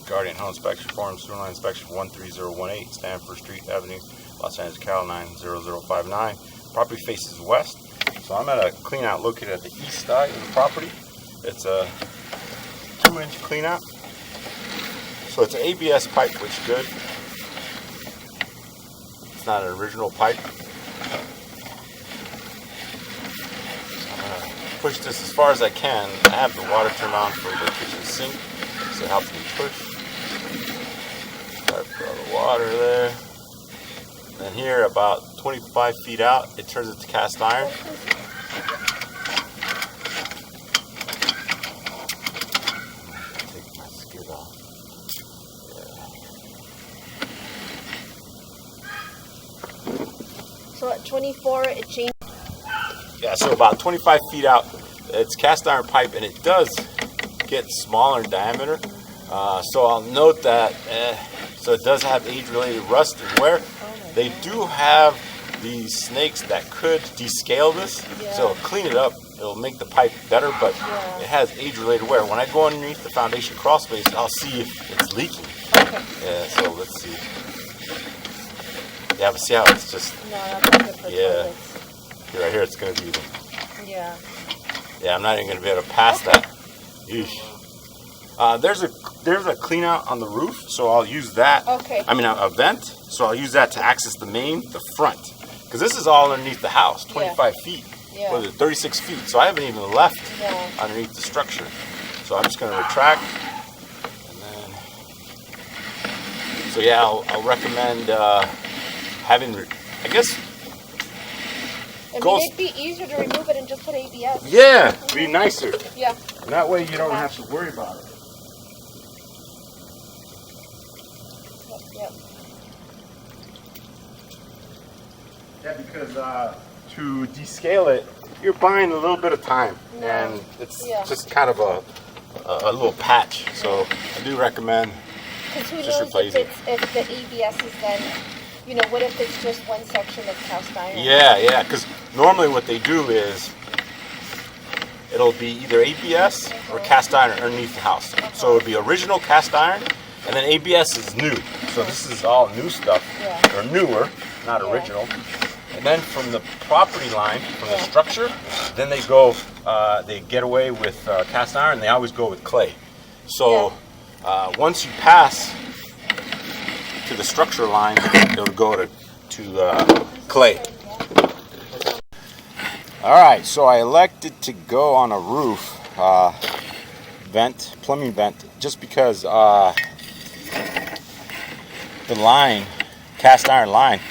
Guardian Home Inspection Form, Sewer Line Inspection 13018, Stanford Avenue, Los Angeles, Cal 90059. Property faces west. So I'm at a clean out located at the east side of the property. It's a 2-inch clean out. So it's an ABS pipe, which is good. It's not an original pipe. Push this as far as I can. I have the water turned on for the kitchen sink, so it helps me push. Start for all the water there. And then here, about 25 feet out, it turns into cast iron. Take my skid off. Yeah. So at 24, it changed. Yeah, so about 25 feet out, it's cast iron pipe, and it does get smaller in diameter. So I'll note that, so it does have age-related rust and wear. They do have these snakes that could descale this, so clean it up. It'll make the pipe better, but it has age-related wear. When I go underneath the foundation crawl space, I'll see if it's leaking. Okay. Yeah, so let's see. Yeah, but see how it's just... No, that's not good for toilets. Right here, it's going to be the... Yeah. Yeah, I'm not even going to be able to pass that. Yeesh. There's a clean out on the roof, so I'll use that. Okay. I mean, a vent, so I'll use that to access the front. Because this is all underneath the house, 25 feet. Yeah. What is it, 36 feet. So I haven't even left underneath the structure. So I'm just going to retract. And then... So yeah, I'll recommend having... I guess... I mean, it'd be easier to remove it and just put ABS. Yeah, be nicer. Yeah. And that way you don't have to worry about it. Yep. Yeah, because to descale it, you're buying a little bit of time. And it's just kind of a little patch. So I do recommend just replacing it. If the ABS is then... You know, what if it's just one section of cast iron? Yeah, because normally what they do is it'll be either ABS or cast iron underneath the house. So it'll be original cast iron, and then ABS is new. So this is all new stuff, or newer, not original. And then from the property line, from the structure, then they go, they get away with cast iron, they always go with clay. So once you pass to the structure line, it'll go to clay. Alright, so I elected to go on a roof vent, plumbing vent, just because the line, cast iron line,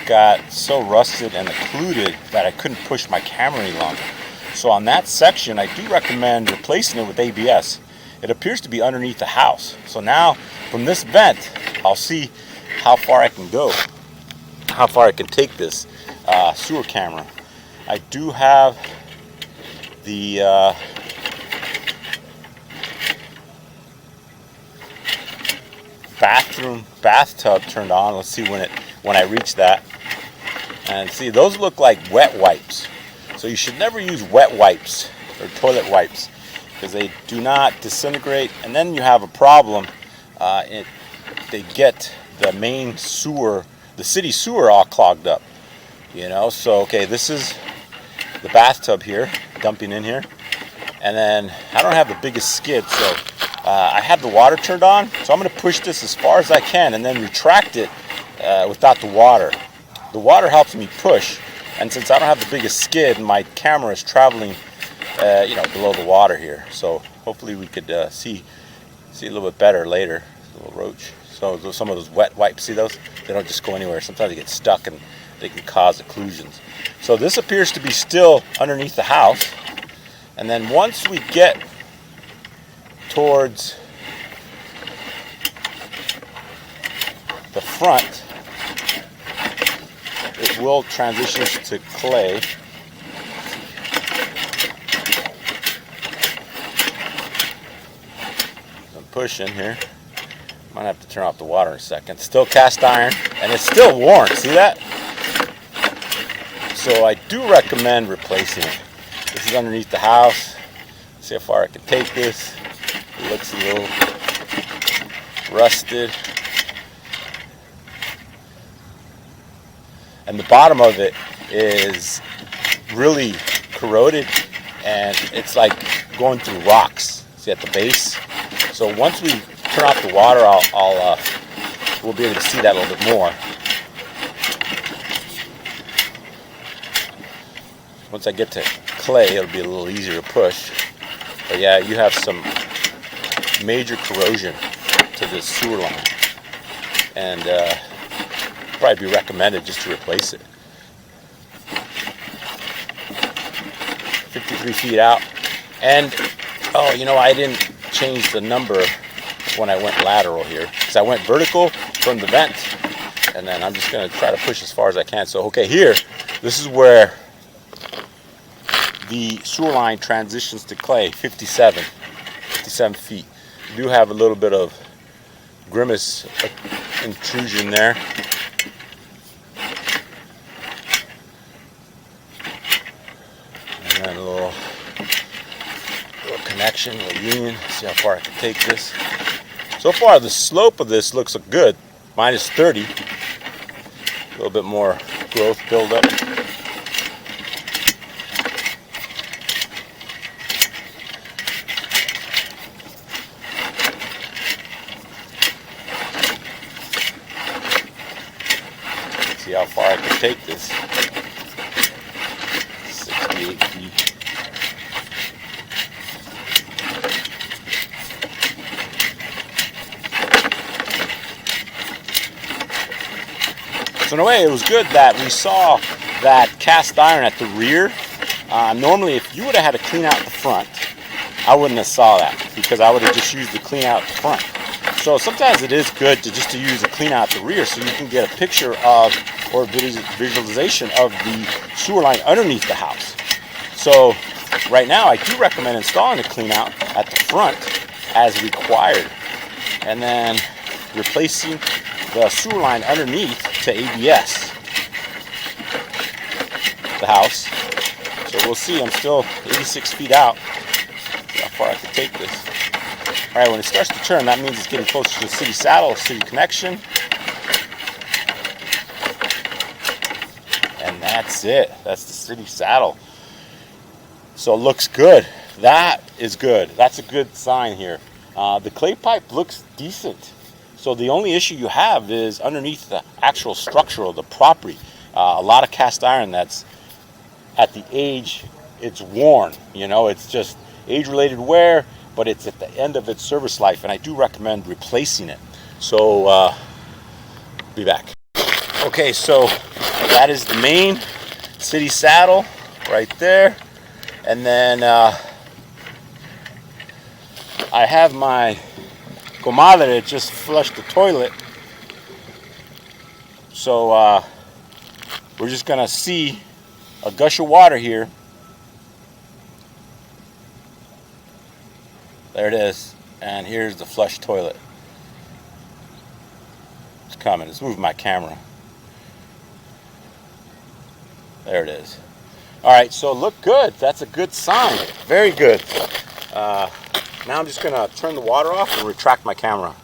got so rusted and occluded that I couldn't push my camera any longer. So on that section, I do recommend replacing it with ABS. It appears to be underneath the house. So now, from this vent, I'll see how far I can go, how far I can take this sewer camera. I do have the bathtub turned on. Let's see when I reach that. And see, those look like wet wipes. So you should never use wet wipes or toilet wipes, because they do not disintegrate, and then you have a problem. They get the main sewer, the city sewer, all clogged up. You know, so okay, this is the bathtub here, dumping in here, and then I don't have the biggest skid, so I have the water turned on, so I'm going to push this as far as I can, and then retract it without the water. The water helps me push, and since I don't have the biggest skid, my camera is traveling you know, below the water here, so hopefully we could see a little bit better later. A little roach. So some of those wet wipes, see those? They don't just go anywhere. Sometimes they get stuck and they can cause occlusions. So this appears to be still underneath the house, and then once we get towards the front, it will transition to clay. Pushing here. Might have to turn off the water in a second. Still cast iron, and it's still worn. See that? So I do recommend replacing it. This is underneath the house. See how far I can take this. It looks a little rusted. And the bottom of it is really corroded, and it's like going through rocks. See at the base? So once we turn off the water, we'll be able to see that a little bit more. Once I get to clay, it'll be a little easier to push. But yeah, you have some major corrosion to this sewer line, and probably be recommended just to replace it. 53 feet out. And oh, you know, I didn't change the number when I went lateral here, because I went vertical from the vent, and then I'm just going to try to push as far as I can. So okay, here, this is where the sewer line transitions to clay. 57 feet. You do have a little bit of grimace intrusion there. And then a little connection, a little union. See how far I can take this. So far, the slope of this looks good. Minus 30. A little bit more growth buildup. See how far I can take this. 68 feet. So in a way, it was good that we saw that cast iron at the rear. Normally, if you would have had to clean out the front, I wouldn't have saw that, because I would have just used the clean out the front. So sometimes it is good to use a clean out the rear, so you can get a picture of, or visualization of the sewer line underneath the house. So right now, I do recommend installing a clean out at the front as required, and then replacing the sewer line underneath to ABS the house. So we'll see. I'm still 86 feet out. See how far I can take this. All right, when it starts to turn, that means it's getting closer to the city saddle, city connection. And that's it. That's the city saddle. So it looks good. That is good. That's a good sign here. The clay pipe looks decent. So the only issue you have is underneath the actual structure of the property. A lot of cast iron that's at the age, it's worn. You know, it's just age-related wear, but it's at the end of its service life, and I do recommend replacing it. So, be back. Okay, so that is the main city saddle right there. And then I have my comadre just flushed the toilet. So we're just gonna see a gush of water here. There it is. And here's the flush toilet. It's coming. Let's move my camera. There it is. Alright, so look good. That's a good sign. Very good. Now I'm just going to turn the water off and retract my camera.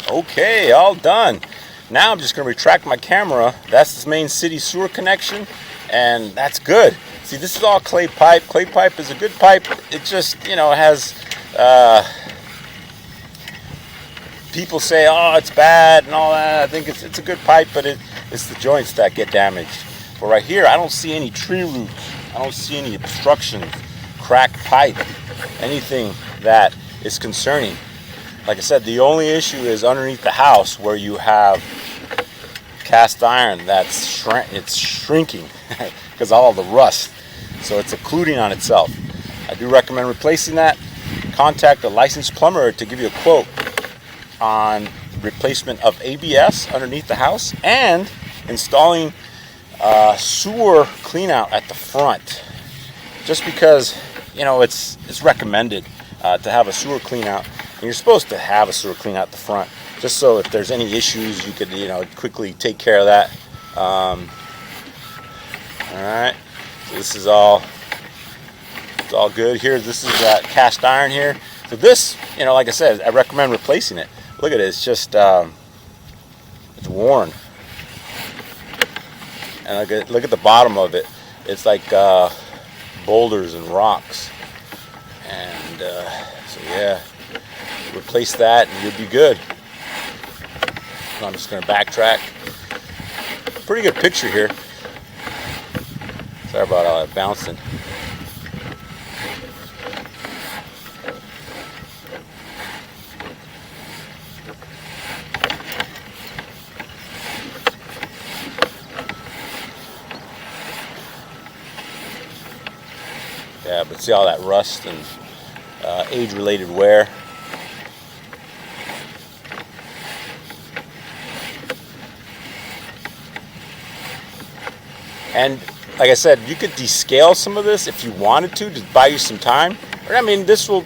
Okay, all done. Now I'm just going to retract my camera. That's this main city sewer connection, and that's good. See, this is all clay pipe. Clay pipe is a good pipe. It just, you know, has, people say, oh, it's bad and all that. I think it's a good pipe, but it's the joints that get damaged. But right here, I don't see any tree roots. I don't see any obstructions, cracked pipe, anything that is concerning. Like I said, the only issue is underneath the house where you have cast iron that's it's shrinking because of all the rust. So it's occluding on itself. I do recommend replacing that. Contact a licensed plumber to give you a quote on replacement of ABS underneath the house and installing sewer clean out at the front. Just because, you know, it's recommended to have a sewer clean out, and you're supposed to have a sewer clean out at the front, just so if there's any issues, you could, you know, quickly take care of that. All right, so this is all, it's all good here. This is that cast iron here. But this, you know, like I said, I recommend replacing it. Look at it, it's just, it's worn. And look at the bottom of it. It's like boulders and rocks. And so yeah, replace that and you'll be good. So I'm just going to backtrack. Pretty good picture here. Sorry about all that bouncing. Yeah, but see all that rust and age-related wear. And like I said, you could descale some of this if you wanted to buy you some time. Or, I mean, it'll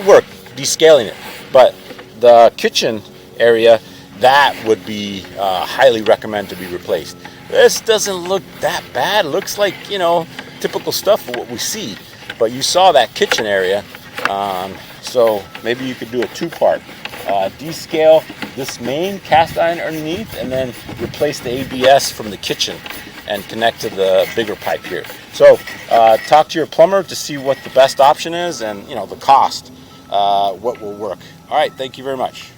work, descaling it. But the kitchen area, that would be highly recommend to be replaced. This doesn't look that bad. It looks like, you know, typical stuff for what we see. But you saw that kitchen area, so maybe you could do a two-part. Descale this main cast iron underneath and then replace the ABS from the kitchen and connect to the bigger pipe here. So talk to your plumber to see what the best option is and, you know, the cost, what will work. All right, thank you very much.